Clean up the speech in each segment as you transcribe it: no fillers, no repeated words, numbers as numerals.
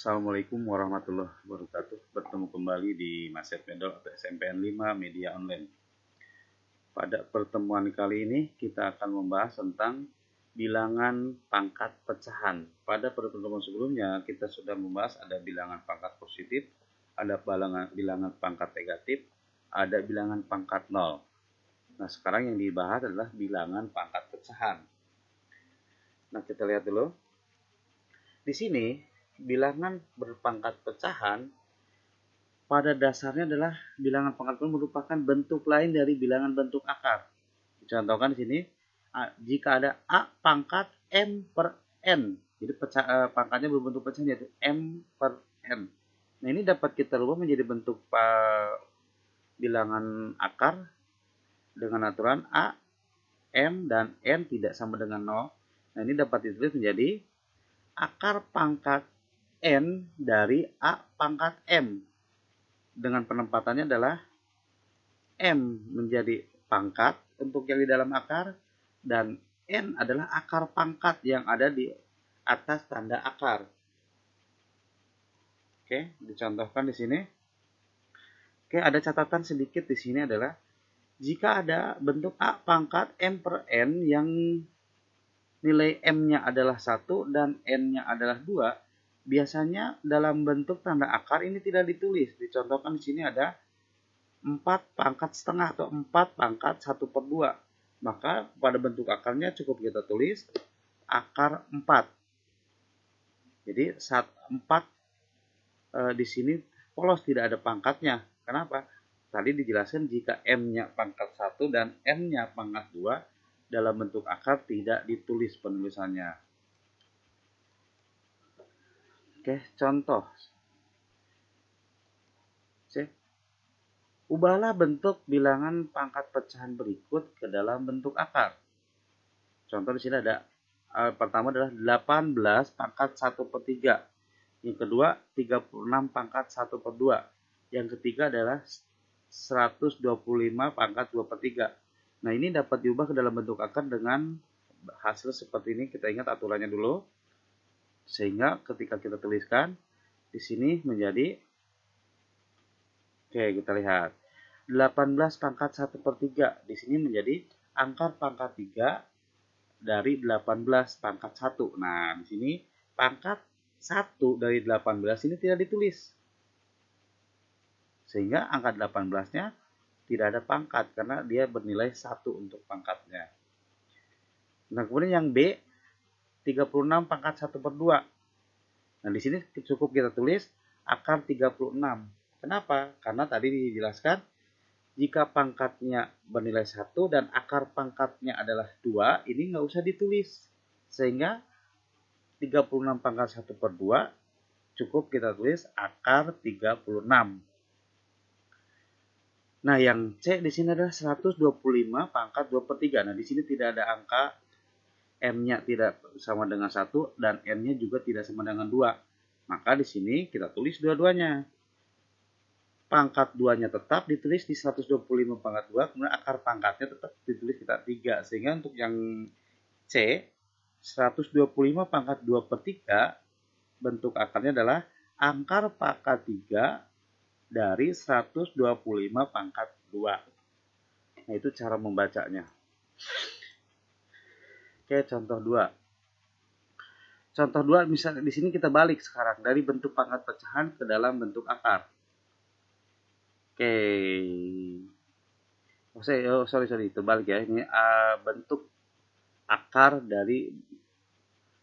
Assalamualaikum warahmatullahi wabarakatuh. Bertemu kembali di Mas Medol atau SMPN 5 Media Online. Pada pertemuan kali ini kita akan membahas tentang bilangan pangkat pecahan. Pada pertemuan sebelumnya kita sudah membahas ada bilangan pangkat positif, ada bilangan pangkat negatif, ada bilangan pangkat 0. Nah, sekarang yang dibahas adalah bilangan pangkat pecahan. Nah, kita lihat dulu. Di sini bilangan berpangkat pecahan pada dasarnya adalah bilangan pangkat pecahan merupakan bentuk lain dari bilangan bentuk akar. Dicontohkan di sini, jika ada A pangkat M per N, jadi pangkatnya berbentuk pecahan yaitu M per N. Nah, ini dapat kita rubah menjadi bentuk bilangan akar dengan aturan A, M, dan N tidak sama dengan 0. Nah, ini dapat ditulis menjadi akar pangkat N dari A pangkat M. Dengan penempatannya adalah M menjadi pangkat untuk yang di dalam akar, dan N adalah akar pangkat yang ada di atas tanda akar. Oke, dicontohkan di sini. Oke, ada catatan sedikit di sini adalah jika ada bentuk A pangkat M per N yang nilai M-nya adalah 1 dan N-nya adalah 2, biasanya dalam bentuk tanda akar ini tidak ditulis. Dicontohkan di sini ada 4 pangkat setengah atau 4 pangkat 1 per 2. Maka pada bentuk akarnya cukup kita tulis akar 4. Jadi 4 di sini polos, tidak ada pangkatnya. Kenapa? Tadi dijelaskan jika M-nya pangkat 1 dan N-nya pangkat 2, dalam bentuk akar tidak ditulis penulisannya. Oke, contoh. Ubahlah bentuk bilangan pangkat pecahan berikut ke dalam bentuk akar. Contoh di sini ada pertama adalah 18 pangkat 1 per 3. Yang kedua 36 pangkat 1 per 2. Yang ketiga adalah 125 pangkat 2 per 3. Nah, ini dapat diubah ke dalam bentuk akar dengan hasil seperti ini. Kita ingat aturannya dulu. Sehingga ketika kita tuliskan di sini menjadi, oke, kita lihat 18 pangkat 1 per 3. Di sini menjadi angka pangkat 3 dari 18 pangkat 1. Nah, di sini pangkat 1 dari 18 ini tidak ditulis. Sehingga angka 18-nya tidak ada pangkat karena dia bernilai 1 untuk pangkatnya. Nah, kemudian yang B 36 pangkat 1 per 2. Nah, di sini cukup kita tulis akar 36. Kenapa? Karena tadi dijelaskan jika pangkatnya bernilai 1 dan akar pangkatnya adalah 2, ini nggak usah ditulis. Sehingga 36 pangkat 1 per 2 cukup kita tulis akar 36. Nah, yang C di sini adalah 125 pangkat 2 per 3. Nah, di sini tidak ada angka, M-nya tidak sama dengan 1 dan N-nya juga tidak sama dengan 2. Maka di sini kita tulis dua-duanya. Pangkat 2-nya tetap ditulis di 125 pangkat 2, kemudian akar pangkatnya tetap ditulis kita 3. Sehingga untuk yang C, 125 pangkat 2 per 3, bentuk akarnya adalah angka pangkat 3 dari 125 pangkat 2. Nah, itu cara membacanya. Oke, contoh 2. Contoh 2, misalnya di sini kita balik sekarang dari bentuk pangkat pecahan ke dalam bentuk akar. Oke. Sorry, terbalik ya. Ini bentuk akar dari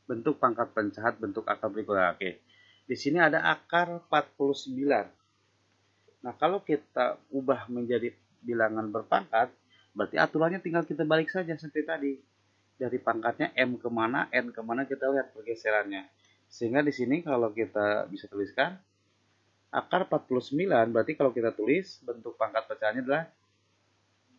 bentuk pangkat pecahan bentuk akar berikutnya. Oke. Di sini ada akar 49. Nah, kalau kita ubah menjadi bilangan berpangkat, berarti aturannya tinggal kita balik saja seperti tadi. Dari pangkatnya M kemana, N kemana, kita lihat pergeserannya. Sehingga di sini kalau kita bisa tuliskan akar 49, berarti kalau kita tulis bentuk pangkat pecahannya adalah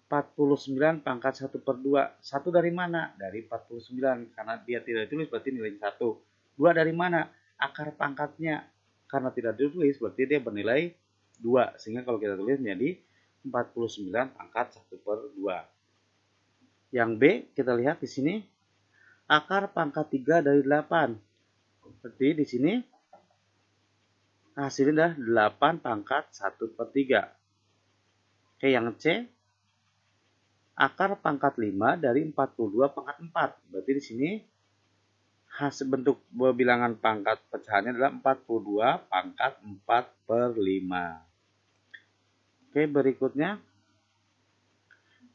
49 pangkat 1 per 2. 1 dari mana? Dari 49. Karena dia tidak ditulis berarti nilainya 1. 2 dari mana? Akar pangkatnya. Karena tidak ditulis berarti dia bernilai 2. Sehingga kalau kita tulis menjadi 49 pangkat 1 per 2. Yang B, kita lihat di sini akar pangkat 3 dari 8. Seperti di sini Hasilnya adalah 8 pangkat 1 per 3. Oke, yang C, akar pangkat 5 dari 42 pangkat 4. Berarti di sini hasil bentuk bilangan pangkat pecahannya adalah 42 pangkat 4 per 5. Oke, berikutnya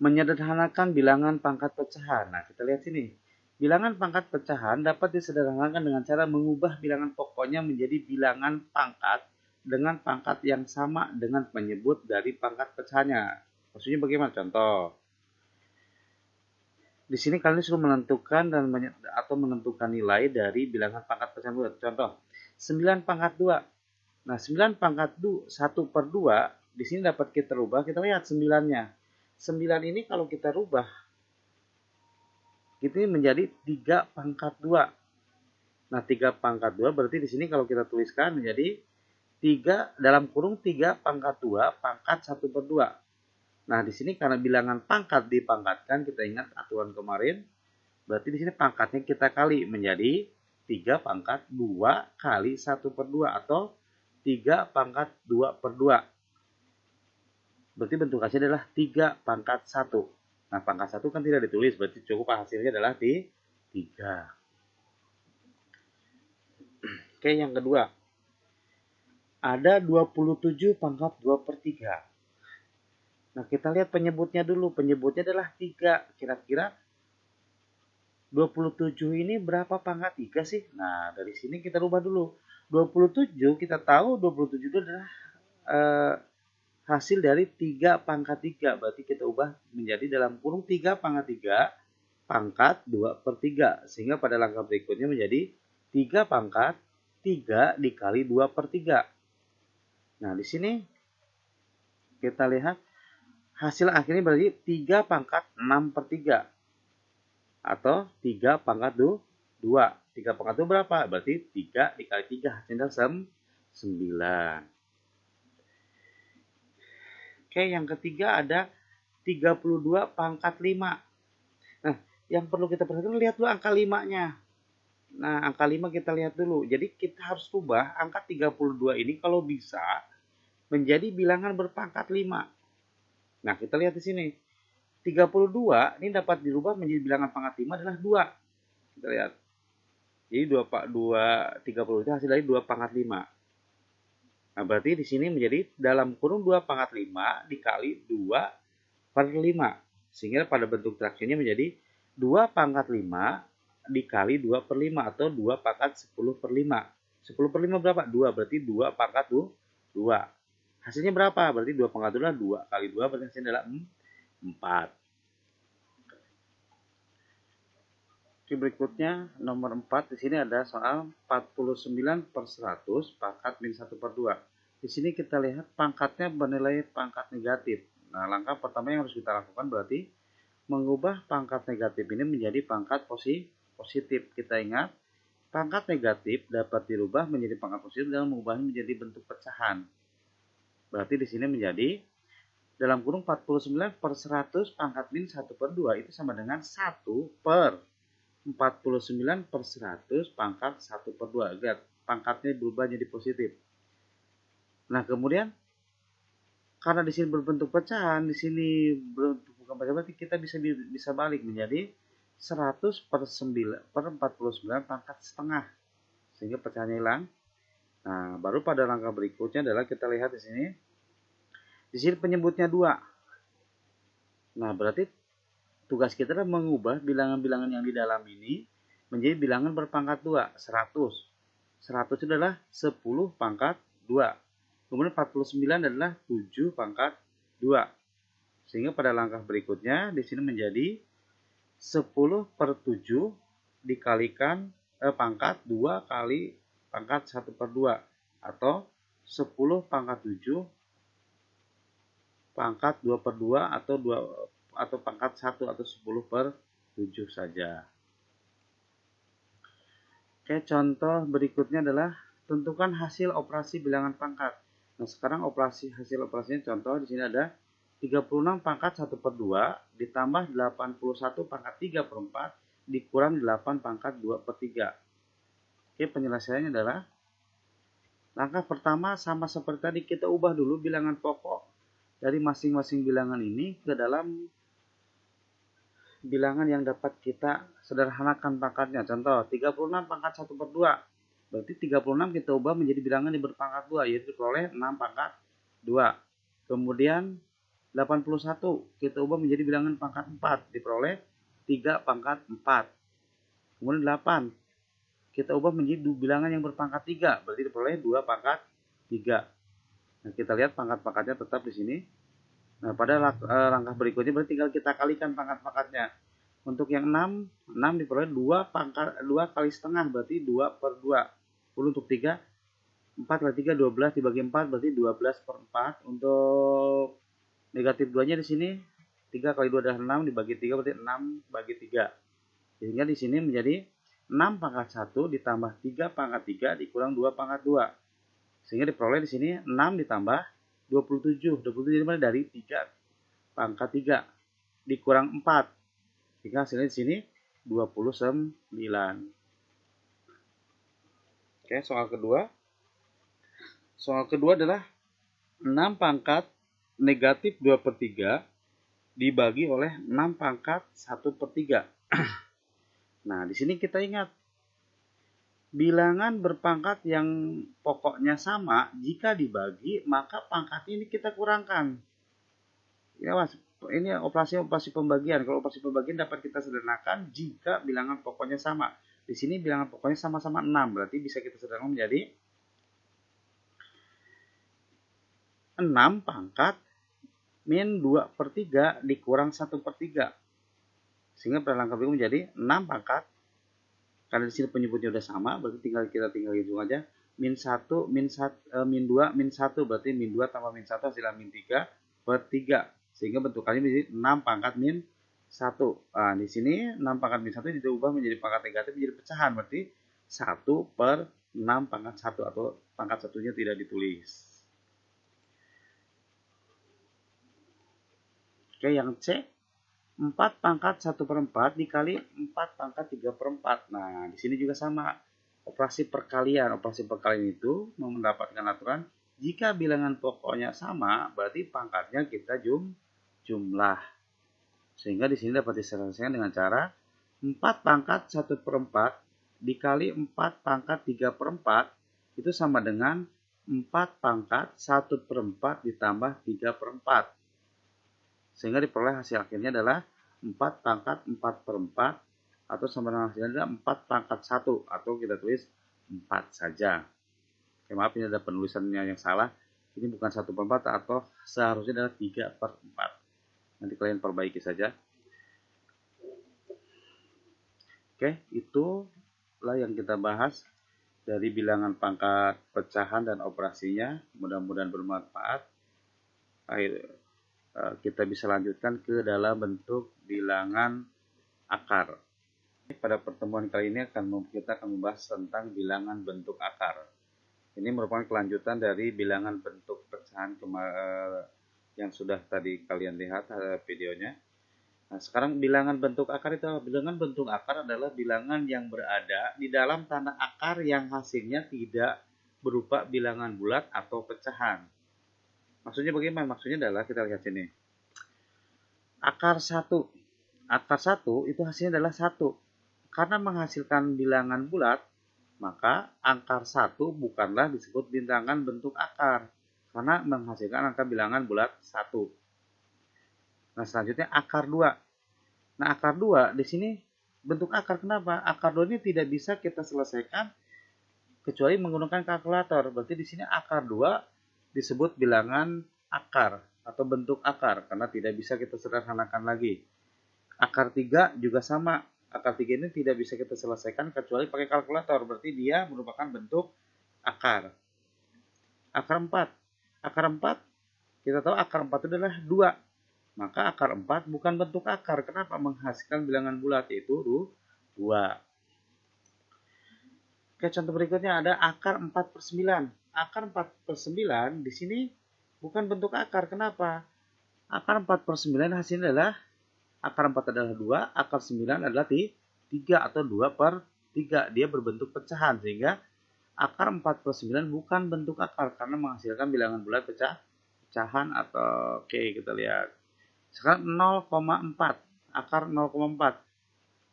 menyederhanakan bilangan pangkat pecahan. Nah, kita lihat sini. Bilangan pangkat pecahan dapat disederhanakan dengan cara mengubah bilangan pokoknya menjadi bilangan pangkat dengan pangkat yang sama dengan penyebut dari pangkat pecahannya. Maksudnya bagaimana? Contoh. Di sini kalian suruh menentukan atau menentukan nilai dari bilangan pangkat pecahan. Contoh, 9 pangkat 2. Nah, 9 pangkat 1 per 2, di sini dapat kita rubah. Kita lihat 9-nya. 9 ini kalau kita rubah, itu menjadi 3 pangkat 2. Nah, 3 pangkat 2 berarti di sini kalau kita tuliskan menjadi 3 dalam kurung 3 pangkat 2 pangkat 1 per 2. Nah, di sini karena bilangan pangkat dipangkatkan, kita ingat aturan kemarin, berarti di sini pangkatnya kita kali menjadi 3 pangkat 2 kali 1 per 2 atau 3 pangkat 2 per 2. Berarti bentuk hasilnya adalah 3 pangkat 1. Nah, pangkat 1 kan tidak ditulis, berarti cukup hasilnya adalah di 3. Oke, yang kedua. Ada 27 pangkat 2 per 3. Nah, kita lihat penyebutnya dulu. Penyebutnya adalah 3. Kira-kira 27 ini berapa pangkat 3 sih? Nah, dari sini kita rubah dulu. 27 kita tahu 27 itu adalah hasil dari 3 pangkat 3. Berarti kita ubah menjadi dalam kurung 3 pangkat 3 pangkat 2 per 3. Sehingga pada langkah berikutnya menjadi 3 pangkat 3 dikali 2 per 3. Nah, di sini kita lihat hasil akhirnya berarti 3 pangkat 6 per 3. Atau 3 pangkat 2. 3 pangkat 2 berapa? Berarti 3 dikali 3. Hasilnya 9. Oke, yang ketiga ada 32 pangkat 5. Nah, yang perlu kita perhatikan, lihat dulu angka 5-nya. Nah, angka 5 kita lihat dulu. Jadi kita harus rubah angka 32 ini kalau bisa menjadi bilangan berpangkat 5. Nah, kita lihat di sini. 32 ini dapat dirubah menjadi bilangan pangkat 5 adalah 2. Kita lihat. Jadi 30 itu hasil dari 2 pangkat 5. Nah, berarti di sini menjadi dalam kurung 2 pangkat 5 dikali 2 per 5. Sehingga pada bentuk fraksinya menjadi 2 pangkat 5 dikali 2 per 5 atau 2 pangkat 10 per 5. 10 per 5 berapa? 2. Berarti 2 pangkat 2. Hasilnya berapa? Berarti 2 pangkat 2 adalah 2 kali 2 berarti hasilnya adalah 4. Oke, berikutnya nomor 4. Di sini ada soal 49 per 100 pangkat min 1 per 2. Di sini kita lihat pangkatnya bernilai pangkat negatif. Nah, langkah pertama yang harus kita lakukan berarti mengubah pangkat negatif ini menjadi pangkat positif. Kita ingat, pangkat negatif dapat dirubah menjadi pangkat positif dengan mengubahnya menjadi bentuk pecahan. Berarti di sini menjadi dalam kurung 49 per 100 pangkat min 1 per 2 itu sama dengan 1 per 49 per 100 pangkat 1 per 2. Lihat, pangkatnya berubah jadi positif. Nah, kemudian karena di sini berbentuk pecahan, di sini berbentuk bukan pecahan, berarti kita bisa balik menjadi 100 per 49 pangkat setengah. Sehingga pecahannya hilang. Nah, baru pada langkah berikutnya adalah kita lihat di sini. Di sini penyebutnya 2. Nah, berarti tugas kita adalah mengubah bilangan-bilangan yang di dalam ini menjadi bilangan berpangkat 2, 100. 100 itu adalah 10 pangkat 2. Kemudian 49 adalah 7 pangkat 2. Sehingga pada langkah berikutnya di sini menjadi 10 per 7 dikalikan pangkat 2 kali pangkat 1 per 2. Atau 10 pangkat 7 pangkat 2 per 2 atau pangkat 1 atau 10 per 7 saja. Oke, contoh berikutnya adalah tentukan hasil operasi bilangan pangkat. Nah, sekarang hasil operasinya contoh di sini ada 36 pangkat 1 per 2 ditambah 81 pangkat 3 per 4 dikurang 8 pangkat 2 per 3. Oke, penyelesaiannya adalah Langkah pertama sama seperti tadi, kita ubah dulu bilangan pokok dari masing-masing bilangan ini ke dalam bilangan yang dapat kita sederhanakan pangkatnya. Contoh, 36 pangkat 1/2. Berarti 36 kita ubah menjadi bilangan yang berpangkat 2, yaitu diperoleh 6 pangkat 2. Kemudian 81 kita ubah menjadi bilangan pangkat 4, diperoleh 3 pangkat 4. Kemudian 8 kita ubah menjadi bilangan yang berpangkat 3, berarti diperoleh 2 pangkat 3. Nah, kita lihat pangkat-pangkatnya tetap di sini. Nah, pada langkah berikutnya berarti tinggal kita kalikan pangkat-pangkatnya. Untuk yang 6 diperoleh 2 kali setengah, berarti 2/2. Kemudian untuk 3, 4 kali 3 12 dibagi 4 berarti 12/4. Untuk negatif 2-nya di sini 3 kali 2 adalah 6 dibagi 3 berarti 6/3. Sehingga di sini menjadi 6 pangkat 1 ditambah 3 pangkat 3 dikurang 2 pangkat 2. Sehingga diperoleh di sini 6 ditambah 27. 27 dari 3 pangkat 3 dikurang 4. Sehingga hasilnya di sini 29. Oke, soal kedua. Soal kedua adalah 6 pangkat negatif 2/3 dibagi oleh 6 pangkat 1/3. Nah, di sini kita ingat, bilangan berpangkat yang pokoknya sama, jika dibagi, maka pangkat ini kita kurangkan. Ya, Mas, ini operasi pembagian. Kalau operasi pembagian dapat kita sederhanakan jika bilangan pokoknya sama. Di sini bilangan pokoknya sama-sama 6, berarti bisa kita sederhanakan menjadi 6 pangkat min 2/3 dikurang 1/3. Sehingga pada langkah berikutnya menjadi 6 pangkat, karena di sini penyebutnya udah sama, berarti kita tinggal hitung aja. Min 1, min 2, min 1, berarti min 2 tambah min 1 hasilnya min 3/3. Sehingga bentukannya menjadi 6 pangkat min 1. Nah, di sini 6 pangkat min 1 diubah menjadi pangkat negatif menjadi pecahan, berarti 1/6 pangkat 1 atau pangkat satunya tidak ditulis. Oke, yang C, 4 pangkat 1/4 dikali 4 pangkat 3/4. Nah, di sini juga sama. Operasi perkalian. Operasi perkalian itu mendapatkan aturan jika bilangan pokoknya sama, berarti pangkatnya kita jumlah. Sehingga di sini dapat diselesaikan dengan cara 4 pangkat 1/4 dikali 4 pangkat 3/4 itu sama dengan 4 pangkat 1/4 ditambah 3/4. Sehingga diperoleh hasil akhirnya adalah 4 pangkat 4/4 atau sama dengan hasilnya adalah 4 pangkat 1 atau kita tulis 4 saja. Oke, maaf ini ada penulisannya yang salah. Ini bukan 1/4 atau seharusnya adalah 3/4. Nanti kalian perbaiki saja. Oke, itulah yang kita bahas dari bilangan pangkat, pecahan, dan operasinya. Mudah-mudahan bermanfaat. Kita bisa lanjutkan ke dalam bentuk bilangan akar. Pada pertemuan kali ini kita akan membahas tentang bilangan bentuk akar. Ini merupakan kelanjutan dari bilangan bentuk pecahan yang sudah tadi kalian lihat videonya. Nah, sekarang bilangan bentuk akar itu, bilangan bentuk akar adalah bilangan yang berada di dalam tanda akar yang hasilnya tidak berupa bilangan bulat atau pecahan. Maksudnya bagaimana? Maksudnya adalah kita lihat sini. Akar 1. Akar 1 itu hasilnya adalah 1. Karena menghasilkan bilangan bulat, maka akar 1 bukanlah disebut bilangan bentuk akar. Karena menghasilkan angka bilangan bulat 1. Nah, selanjutnya akar 2. Nah, akar 2 di sini bentuk akar. Kenapa? Akar 2 ini tidak bisa kita selesaikan kecuali menggunakan kalkulator. Berarti di sini akar 2 disebut bilangan akar atau bentuk akar karena tidak bisa kita sederhanakan lagi. Akar 3 juga sama. Akar 3 ini tidak bisa kita selesaikan kecuali pakai kalkulator. Berarti dia merupakan bentuk akar. Akar 4. Akar 4, kita tahu akar 4 itu adalah 2. Maka akar 4 bukan bentuk akar. Kenapa? Menghasilkan bilangan bulat yaitu 2. Oke, contoh berikutnya ada akar 4/9. Akar 4/9 di sini bukan bentuk akar. Kenapa? Akar 4/9 hasilnya adalah akar 4 adalah 2, akar 9 adalah 3 atau 2/3. Dia berbentuk pecahan sehingga Akar 4 per 9 bukan bentuk akar karena menghasilkan bilangan bulat pecahan atau oke kita lihat. Sekarang 0,4. Akar 0,4.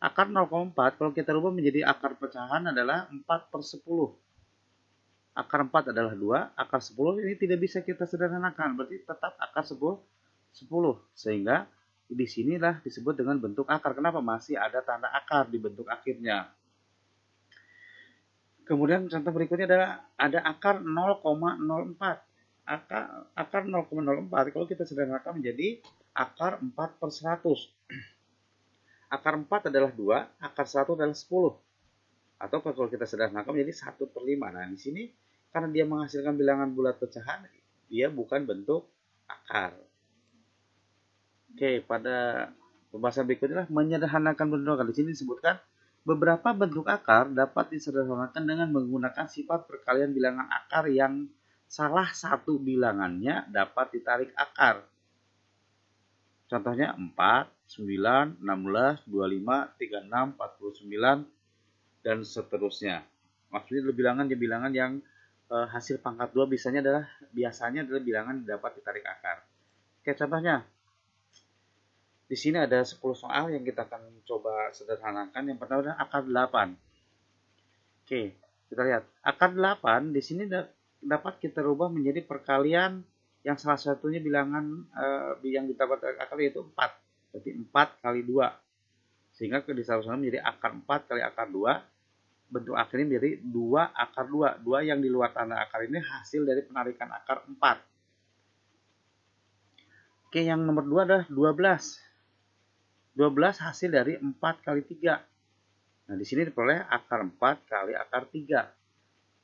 Akar 0,4 kalau kita rubah menjadi akar pecahan adalah 4 per 10. Akar 4 adalah 2, akar 10 ini tidak bisa kita sederhanakan, berarti tetap akar 10. Sehingga di sinilah disebut dengan bentuk akar. Kenapa? Masih ada tanda akar di bentuk akhirnya. Kemudian contoh berikutnya adalah ada akar 0,04. Akar 0,04 kalau kita sederhanakan menjadi akar 4 per 100. Akar 4 adalah 2, akar 1 adalah 10. Atau kalau kita sederhanakan menjadi 1 per 5. Nah, di sini karena dia menghasilkan bilangan bulat pecahan, dia bukan bentuk akar. Oke, pada pembahasan berikutnya menyederhanakan bentuk akar. Di sini disebutkan beberapa bentuk akar dapat disederhanakan dengan menggunakan sifat perkalian bilangan akar yang salah satu bilangannya dapat ditarik akar. Contohnya 4, 9, 16, 25, 36, 49, dan seterusnya. Maksudnya bilangan yang hasil pangkat 2 biasanya adalah bilangan yang dapat ditarik akar. Oke, contohnya di sini ada 10 soal yang kita akan coba sederhanakan. Yang pertama adalah akar 8. Oke, kita lihat. Akar 8 di sini dapat kita rubah menjadi perkalian yang salah satunya bilangan yang kita dapat akar yaitu 4. Berarti 4 kali 2. Sehingga disamakan menjadi akar 4 kali akar 2. Bentuk akhirnya menjadi 2 akar 2. 2 yang di luar tanda akar ini hasil dari penarikan akar 4. Oke, yang nomor 2 adalah 12. 12 hasil dari 4 kali 3. Nah, di sini diperoleh akar 4 kali akar 3.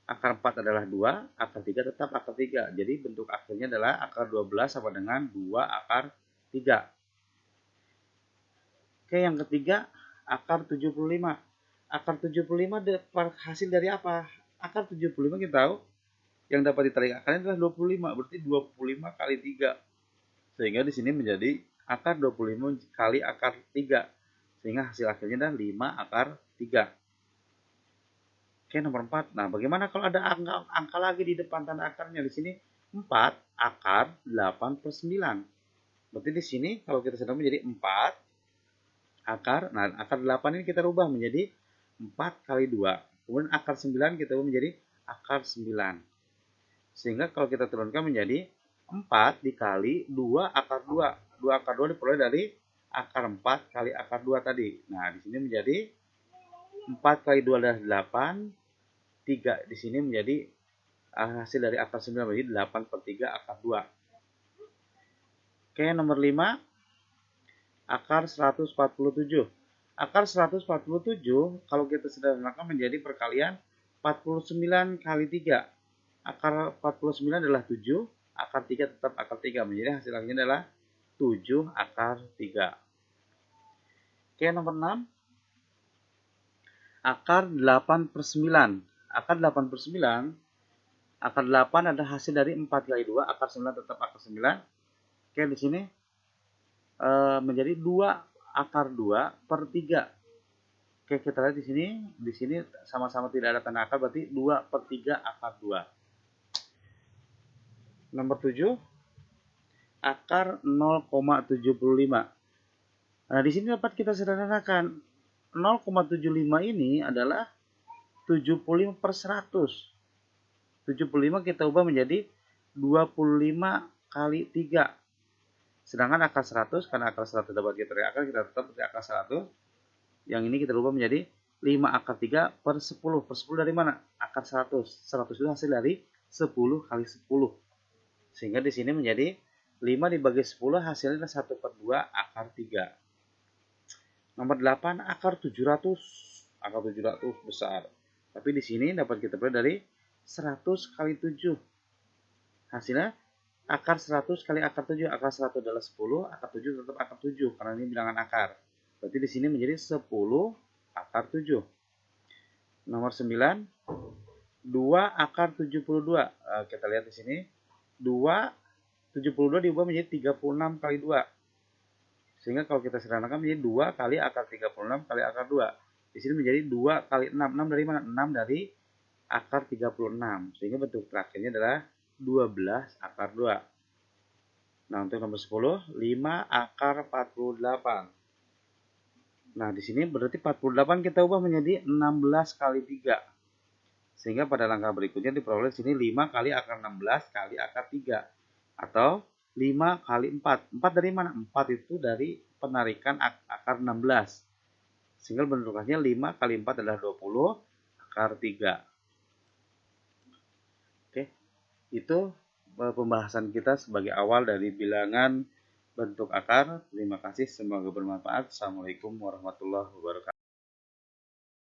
Akar 4 adalah 2, akar 3 tetap akar 3. Jadi bentuk akhirnya adalah akar 12 sama dengan 2 akar 3. Oke, yang ketiga akar 75. Akar 75 hasil dari apa? Akar 75 kita tahu yang dapat ditarik akarnya adalah 25. Berarti 25 kali 3. Sehingga di sini menjadi akar 25 kali akar 3. Sehingga hasil akhirnya adalah 5 akar 3. Oke, nomor 4. Nah, bagaimana kalau ada angka lagi di depan tanda akarnya? Di sini 4 akar 8 per 9. Berarti di sini kalau kita sedang menjadi 4 akar. Nah, akar 8 ini kita rubah menjadi 4 kali 2. Kemudian akar 9 kita rubah menjadi akar 9. Sehingga kalau kita turunkan menjadi 4 dikali 2 akar 2. 2 akar 2 diperoleh dari akar 4 kali akar 2 tadi. Nah, di sini menjadi 4 kali 2 adalah 8. 3 di sini menjadi hasil dari akar 9 menjadi 8 per 3 akar 2. Oke, nomor 5. Akar 147. Akar 147 kalau kita sederhanakan menjadi perkalian 49 kali 3. Akar 49 adalah 7. Akar 3 tetap akar 3. Menjadi hasil akhirnya adalah 7 akar 3. Oke, nomor 6. Akar 8 per 9. Akar 8 per 9. Akar 8 ada hasil dari 4 kali 2. Akar 9 tetap akar 9. Oke, di sini menjadi 2 akar 2 per 3. Oke, kita lihat di sini. Di sini sama-sama tidak ada tanda akar. Berarti 2 per 3 akar 2. Nomor 7. Akar 0,75. Nah, di sini dapat kita sederhanakan. 0,75 ini adalah 75 per 100. 75 kita ubah menjadi 25 kali 3. Sedangkan akar 100, karena akar 100 dapat kita tarik akar, kita tetap pakai akar 100. Yang ini kita ubah menjadi 5 akar 3 per 10. Per 10 dari mana? Akar 100. 100 itu hasil dari 10 kali 10. Sehingga di sini menjadi 5 dibagi 10 hasilnya 1 per 2 akar 3. Nomor 8 akar 700. Akar 700 besar. Tapi di sini dapat kita peroleh dari 100 kali 7. Hasilnya akar 100 kali akar 7. Akar 100 adalah 10, akar 7 tetap akar 7 karena ini bilangan akar. Berarti di sini menjadi 10 akar 7. Nomor 9 2 akar 72. Kita lihat di sini 72 diubah menjadi 36 kali 2. Sehingga kalau kita sederhanakan menjadi 2 kali akar 36 kali akar 2. Di sini menjadi 2 kali 6. 6 dari mana? 6 dari akar 36. Sehingga bentuk terakhirnya adalah 12 akar 2. Nah, untuk nomor 10, 5 akar 48. Nah, di sini berarti 48 kita ubah menjadi 16 kali 3. Sehingga pada langkah berikutnya diperoleh di sini 5 kali akar 16 kali akar 3. Atau 5 kali 4. 4 dari mana? 4 itu dari penarikan akar 16. Sehingga bentukannya 5 kali 4 adalah 20 akar 3. Oke, itu pembahasan kita sebagai awal dari bilangan bentuk akar. Terima kasih, semoga bermanfaat. Assalamualaikum warahmatullahi wabarakatuh.